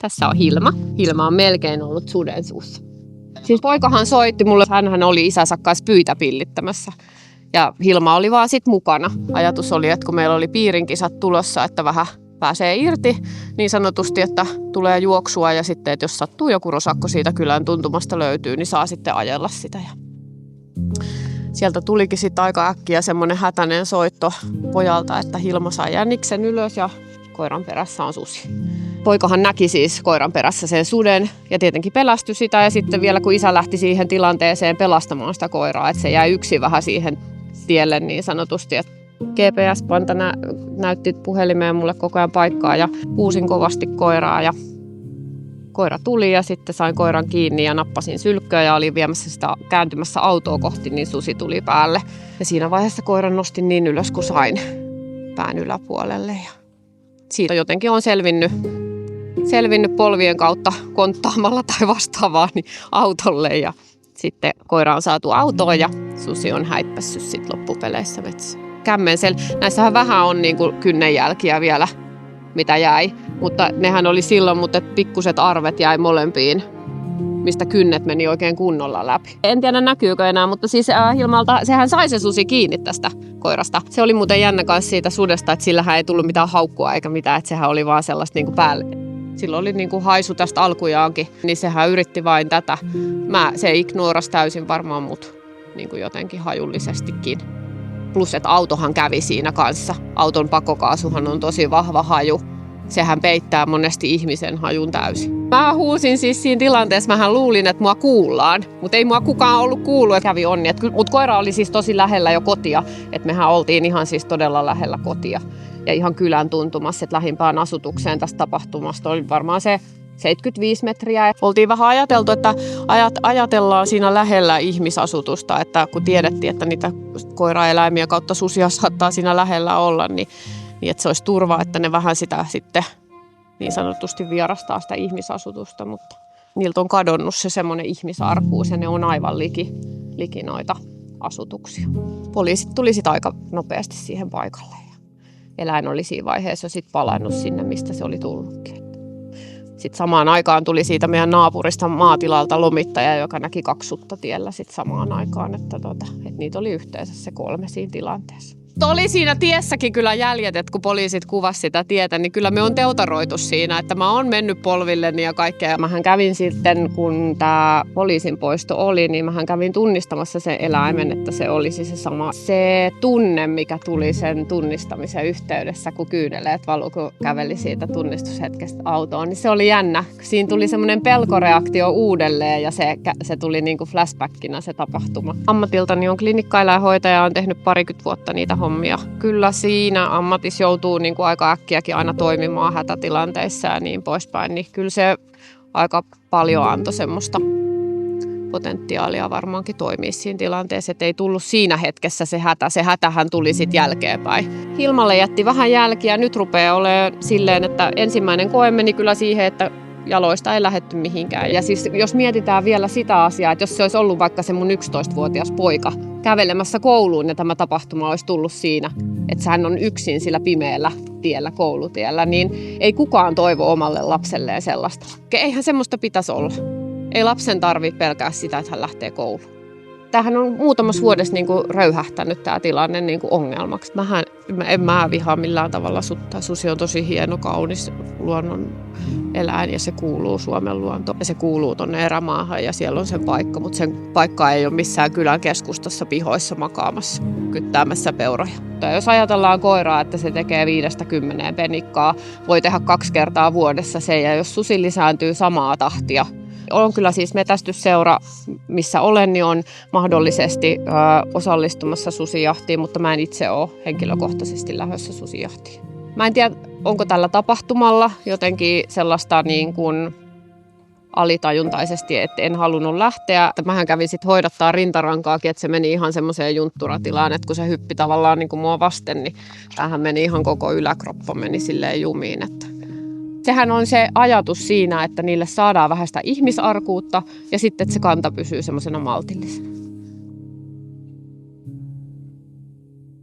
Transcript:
Tässä on Hilma. Hilma on melkein ollut suden suussa. Siis poikahan soitti mulle, hänhän oli isänsä kanssa pyitä pillittämässä. Ja Hilma oli vaan sit mukana. Ajatus oli, että kun meillä oli piirinkisat tulossa, että vähän pääsee irti niin sanotusti, että tulee juoksua ja sitten, että jos sattuu joku rosakko siitä kylän tuntumasta löytyy, niin saa sitten ajella sitä. Ja sieltä tulikin sitten aika äkkiä semmoinen hätäinen soitto pojalta, että Hilma sai jäniksen ylös ja koiran perässä on susi. Poikahan näki siis koiran perässä sen suden ja tietenkin pelästyi sitä ja sitten vielä kun isä lähti siihen tilanteeseen pelastamaan sitä koiraa, että se jäi yksin vähän siihen tielle niin sanotusti. Että GPS-panta näytti puhelimeen mulle koko ajan paikkaa ja huusin kovasti koiraa ja koira tuli ja sitten sain koiran kiinni ja nappasin sylkköä ja olin viemässä sitä kääntymässä autoa kohti, niin susi tuli päälle. Ja siinä vaiheessa koiran nostin niin ylös kuin sain pään yläpuolelle ja siitä jotenkin on selvinnyt polvien kautta konttaamalla tai vastaavaa niin autolle ja sitten koira on saatu autoon ja susi on häippässyt sitten loppupeleissä metsään. Näissähän vähän on niin kuin kynnenjälkiä vielä, mitä jäi, mutta nehän oli silloin, mutta pikkuset arvet jäi molempiin, mistä kynnet meni oikein kunnolla läpi. En tiedä näkyykö enää, mutta siis Hilmalta, sehän sai se susi kiinni tästä koirasta. Se oli muuten jännä kanssa siitä sudesta, että sillähän ei tullut mitään haukkua eikä mitään, että sehän oli vaan sellaista niin kuin päälle. Sillä oli niin kuin haisu tästä alkujaankin, niin sehän yritti vain tätä. Se ignorasi täysin varmaan mut niin kuin jotenkin hajullisestikin. Plus, että autohan kävi siinä kanssa. Auton pakokaasuhan on tosi vahva haju. Sehän peittää monesti ihmisen hajun täysin. Mä huusin siis siinä tilanteessa, mähän luulin, että mua kuullaan. Mutta ei mua kukaan ollut kuullut, että kävi onni. Mutta koira oli siis tosi lähellä jo kotia. Että mehän oltiin ihan siis todella lähellä kotia. Ja ihan kylän tuntumassa, että lähimpään asutukseen tästä tapahtumasta oli varmaan se 75 metriä. Oltiin vähän ajateltu, että ajatellaan siinä lähellä ihmisasutusta, että kun tiedettiin, että niitä koiraeläimiä kautta susia saattaa siinä lähellä olla, niin että se olisi turva, että ne vähän sitä sitten niin sanotusti vierastaa sitä ihmisasutusta, mutta niiltä on kadonnut se semmoinen ihmisarkuus ja ne on aivan liki noita asutuksia. Poliisit tuli sitten aika nopeasti siihen paikalle ja eläin oli siinä vaiheessa sitten palannut sinne, mistä se oli tullutkin. Sitten samaan aikaan tuli siitä meidän naapurista maatilalta lomittaja, joka näki 2 sutta tiellä sitten samaan aikaan, että niitä oli yhteensä se 3 siinä tilanteessa. Oli siinä tiessäkin kyllä jäljet, että kun poliisit kuvasi sitä tietä, niin kyllä me on teutaroitu siinä, että mä oon mennyt polvilleni ja kaikkea. Mähän kävin sitten, kun tämä poliisin poisto oli, niin mähän kävin tunnistamassa sen eläimen, että se olisi se sama. Se tunne, mikä tuli sen tunnistamisen yhteydessä, kun kyyneleet valuu, kun käveli siitä tunnistushetkestä autoon, niin se oli jännä. Siinä tuli semmoinen pelkoreaktio uudelleen ja se tuli niin kuin flashbackina se tapahtuma. Ammatiltani on klinikkaeläinhoitaja, on tehnyt 20 vuotta niitä hommia. Kyllä siinä ammatissa joutuu niin kuin aika äkkiäkin aina toimimaan hätätilanteissa ja niin poispäin, niin kyllä se aika paljon antoi semmoista potentiaalia varmaankin toimia siinä tilanteessa, että ei tullut siinä hetkessä se hätä. Se hätähän tuli sitten jälkeenpäin. Hilmalle jätti vähän jälkiä, nyt rupeaa olemaan silleen, että ensimmäinen koe meni kyllä siihen, että jaloista ei lähdetty mihinkään. Ja siis jos mietitään vielä sitä asiaa, että jos se olisi ollut vaikka se mun 11-vuotias poika kävelemässä kouluun ja tämä tapahtuma olisi tullut siinä, että hän on yksin sillä pimeällä tiellä, koulutiellä, niin ei kukaan toivo omalle lapselleen sellaista. Eihän semmoista pitäisi olla. Ei lapsen tarvitse pelkää sitä, että hän lähtee kouluun. Tämähän on muutamassa vuodessa niin kuin röyhähtänyt tämä tilanne niin kuin ongelmaksi. En vihaa millään tavalla sutta. Susi on tosi hieno, kaunis luonnon eläin ja se kuuluu Suomen luontoon. Ja se kuuluu tuonne erämaahan ja siellä on sen paikka, mutta sen paikka ei ole missään kylän keskustassa pihoissa makaamassa, kyttäämässä peuroja. Ja jos ajatellaan koiraa, että se tekee 5-10 penikkaa, voi tehdä 2 kertaa vuodessa sen ja jos susi lisääntyy samaa tahtia, on kyllä siis metästysseura, missä olen, niin on mahdollisesti osallistumassa susijahtiin, mutta mä en itse ole henkilökohtaisesti lähdössä susijahtiin. Mä en tiedä, onko tällä tapahtumalla jotenkin sellaista niin kuin alitajuntaisesti, että en halunnut lähteä. Mähän kävin sitten hoidattaa rintarankaakin, että se meni ihan semmoiseen juntturatilaan, että kun se hyppi tavallaan niin kuin mua vasten, niin tämähän meni ihan koko yläkroppa meni silleen jumiin, että sehän on se ajatus siinä, että niille saadaan vähän sitä ihmisarkuutta ja sitten, että se kanta pysyy semmoisena maltillisena.